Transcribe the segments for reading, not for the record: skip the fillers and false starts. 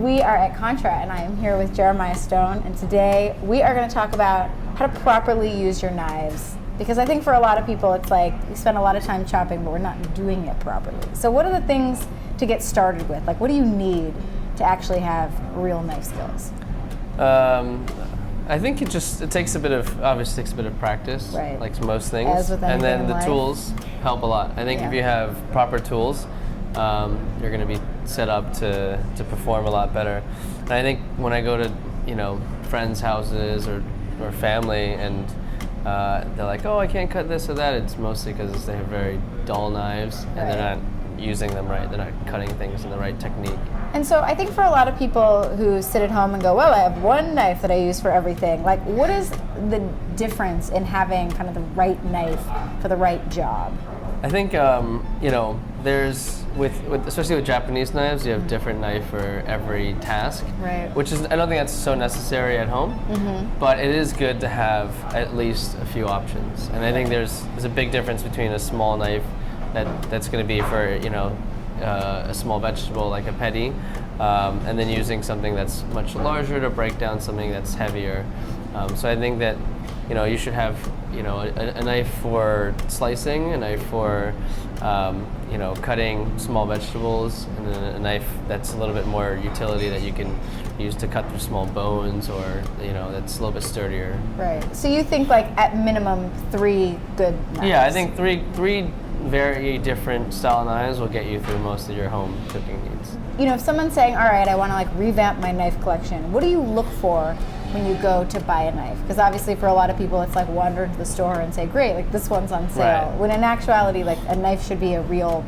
We are at Contra, and I am here with Jeremiah Stone, and today we are going to talk about how to properly use your knives. Because I think for a lot of people, it's like we spend a lot of time chopping, but we're not doing it properly. So what are the things to get started with? Like, what do you need to actually have real knife skills? I think it takes a bit of practice, right, like most things. As with anything and then in the life. Tools help a lot. I think if you have proper tools, you're going to be set up to perform a lot better. And I think when I go to friends' houses or family and they're like, oh, I can't cut this or that, it's mostly because they have very dull knives and they're not using them right. They're not cutting things in the right technique. And so I think for a lot of people who sit at home and go, well, I have one knife that I use for everything. Like, what is the difference in having kind of the right knife for the right job? I think, there's, especially with Japanese knives, you have different knife for every task. Right. Which is, I don't think that's so necessary at home, but it is good to have at least a few options. And I think there's a big difference between a small knife that's going to be for, a small vegetable like a petty, and then using something that's much larger to break down something that's heavier. So I think that you should have a knife for slicing, a knife for cutting small vegetables, and then a knife that's a little bit more utility that you can use to cut through small bones, or that's a little bit sturdier. Right. So you think like at minimum 3 good knives? Yeah, I think three very different style knives will get you through most of your home cooking needs. If someone's saying, all right, I want to revamp my knife collection, what do you look for when you go to buy a knife? Because obviously for a lot of people it's like wander into the store and say, great, this one's on sale. Right. When in actuality, a knife should be a real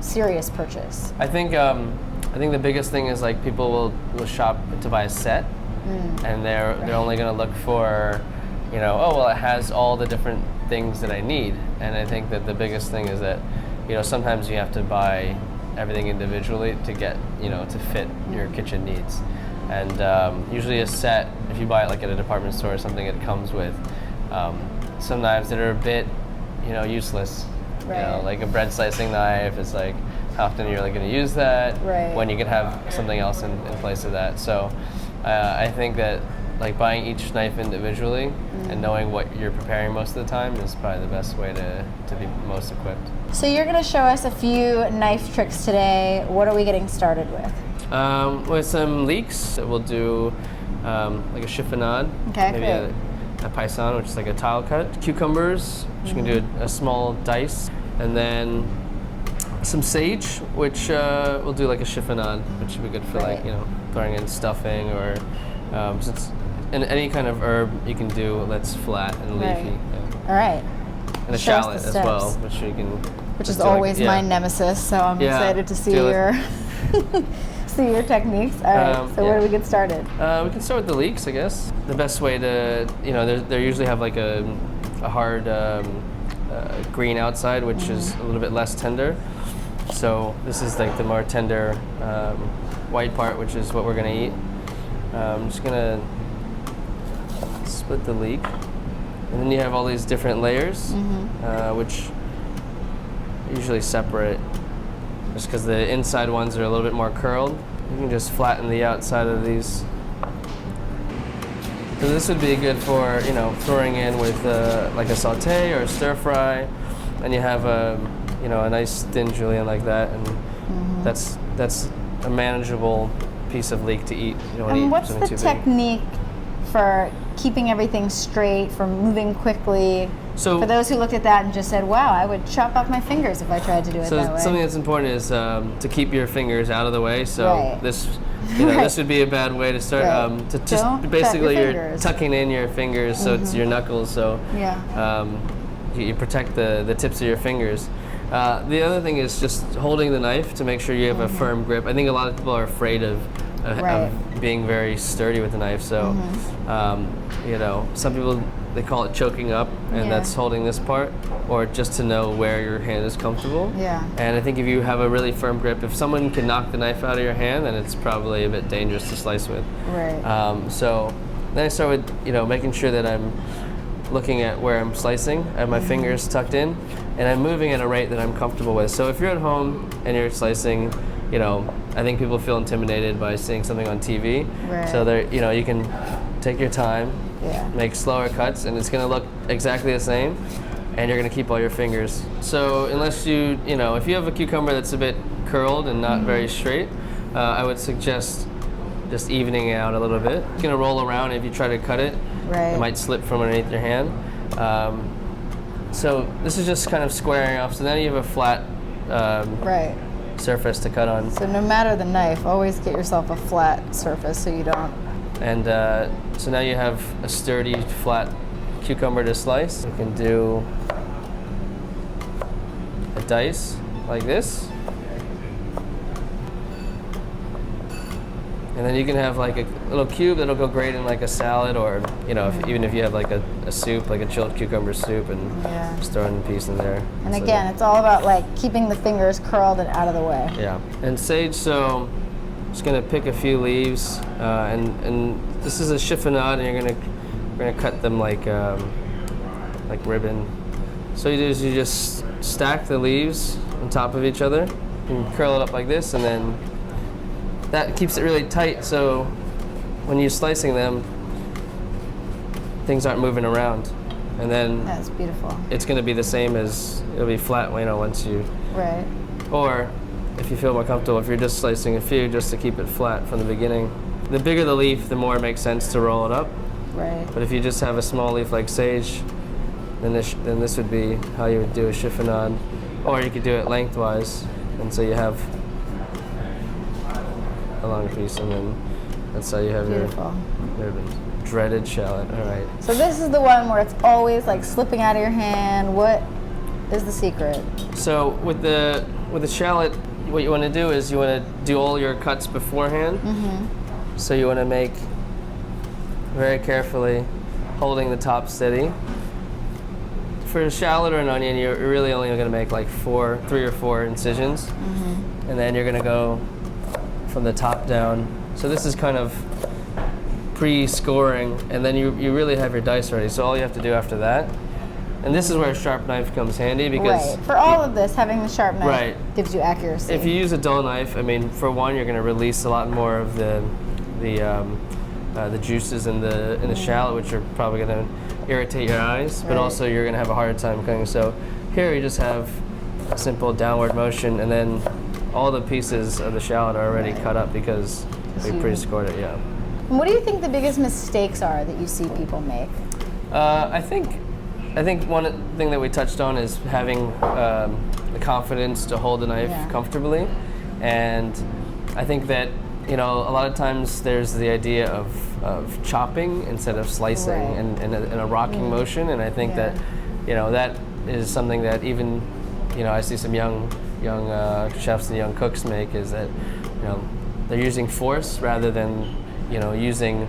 serious purchase. I think the biggest thing is people will shop to buy a set, and they're only going to look for it has all the different things that I need. And I think that the biggest thing is that sometimes you have to buy everything individually to get to fit your kitchen needs. And usually a set, if you buy it at a department store or something, it comes with some knives that are a bit useless. Right. Like a bread slicing knife, it's like how often you're going to use that, right, when you could have something else in place of that. So I think that buying each knife individually and knowing what you're preparing most of the time is probably the best way to be most equipped. So you're going to show us a few knife tricks today. What are we getting started with? With some leeks, we'll do a chiffonade, maybe a paysan, which is like a tile cut. Cucumbers, which you can do a small dice, and then some sage, which we'll do a chiffonade, which would be good for throwing in stuffing or since and any kind of herb you can do that's flat and leafy. Right. Yeah. All right. And a shallot as well, which you can. Which is always my nemesis, so I'm excited to see your see your techniques. All right. So where do we get started? We can start with the leeks, I guess. The best way to they usually have a hard green outside, which is a little bit less tender. So this is the more tender white part, which is what we're gonna eat. I'm just gonna split the leek, and then you have all these different layers, which usually separate, just because the inside ones are a little bit more curled. You can just flatten the outside of these. So this would be good for throwing in with a saute or a stir fry, and you have a nice thin julienne like that, and that's a manageable piece of leek to eat. You don't want to eat what's something the too technique for keeping everything straight, for moving quickly? So for those who looked at that and just said, wow, I would chop off my fingers if I tried to do it that way. Something that's important is to keep your fingers out of the way. So this this would be a bad way to start. To just basically you're tucking in your fingers so it's your knuckles. So you protect the tips of your fingers. The other thing is just holding the knife to make sure you have a firm grip. I think a lot of people are afraid of being very sturdy with the knife. So, some people, they call it choking up, and that's holding this part, or just to know where your hand is comfortable. Yeah. And I think if you have a really firm grip, if someone can knock the knife out of your hand, then it's probably a bit dangerous to slice with. Right. So then I start with, making sure that I'm looking at where I'm slicing. I have my fingers tucked in, and I'm moving at a rate that I'm comfortable with. So if you're at home and you're slicing, I think people feel intimidated by seeing something on TV. Right. So you can take your time, Yeah. make slower cuts, and it's going to look exactly the same, and you're going to keep all your fingers. So unless if you have a cucumber that's a bit curled and not very straight, I would suggest just evening it out a little bit. It's going to roll around. If you try to cut it, Right. it might slip from underneath your hand. So this is just kind of squaring off. So now you have a flat Right. surface to cut on. So no matter the knife, always get yourself a flat surface so you don't. And so now you have a sturdy, flat cucumber to slice. You can do a dice like this. And then you can have like a little cube that'll go great in like a salad, or even if you have like a soup, like a chilled cucumber soup, and Yeah. just throw in a piece in there. And So- again, it's all about like keeping the fingers curled and out of the way. Yeah, and sage. So, just gonna pick a few leaves, and this is a chiffonade, and we're gonna cut them like ribbon. So you do is you just stack the leaves on top of each other, and curl it up like this, and then that keeps it really tight. So when you're slicing them, things aren't moving around, and then That's beautiful. it's gonna be the same as it'll be flat. Once you. Right. Or, if you feel more comfortable, if you're just slicing a few just to keep it flat from the beginning. The bigger the leaf, the more it makes sense to roll it up. Right. But if you just have a small leaf like sage, then this would be how you would do a chiffonade. Or you could do it lengthwise, and so you have a long piece, and then that's how you have Beautiful. your dreaded shallot. All right. So this is the one where it's always like slipping out of your hand. What is the secret? So with the shallot, what you want to do is you want to do all your cuts beforehand. So you want to make very carefully, holding the top steady. For a shallot or an onion, you're really only going to make like 3 or 4 incisions, and then you're going to go from the top down. So this is kind of pre-scoring, and then you really have your dice ready. So all you have to do after that, and this is where a sharp knife comes handy, because Right. For all of this, having the sharp knife Right. gives you accuracy. if you use a dull knife, for one, you're going to release a lot more of the juices in the shallot, which are probably going to irritate your eyes, but Right. also you're going to have a hard time cutting. So here you just have a simple downward motion, and then all the pieces of the shallot are already cut up because we you- pre-scored it. Yeah. And what do you think the biggest mistakes are that you see people make? I think one thing that we touched on is having the confidence to hold the knife Yeah. comfortably, and I think that a lot of times there's the idea of chopping instead of slicing, Right. and a rocking motion, and I think Yeah. that that is something that even I see some young chefs and young cooks make, is that they're using force rather than using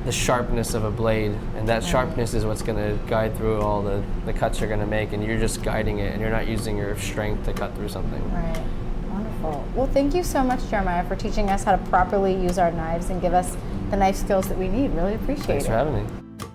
the sharpness of a blade, and that sharpness is what's going to guide through all the cuts you're going to make, and you're just guiding it, and you're not using your strength to cut through something. Right. Wonderful. Well, thank you so much, Jeremiah, for teaching us how to properly use our knives and give us the knife skills that we need. Really appreciate Thanks it. for having me.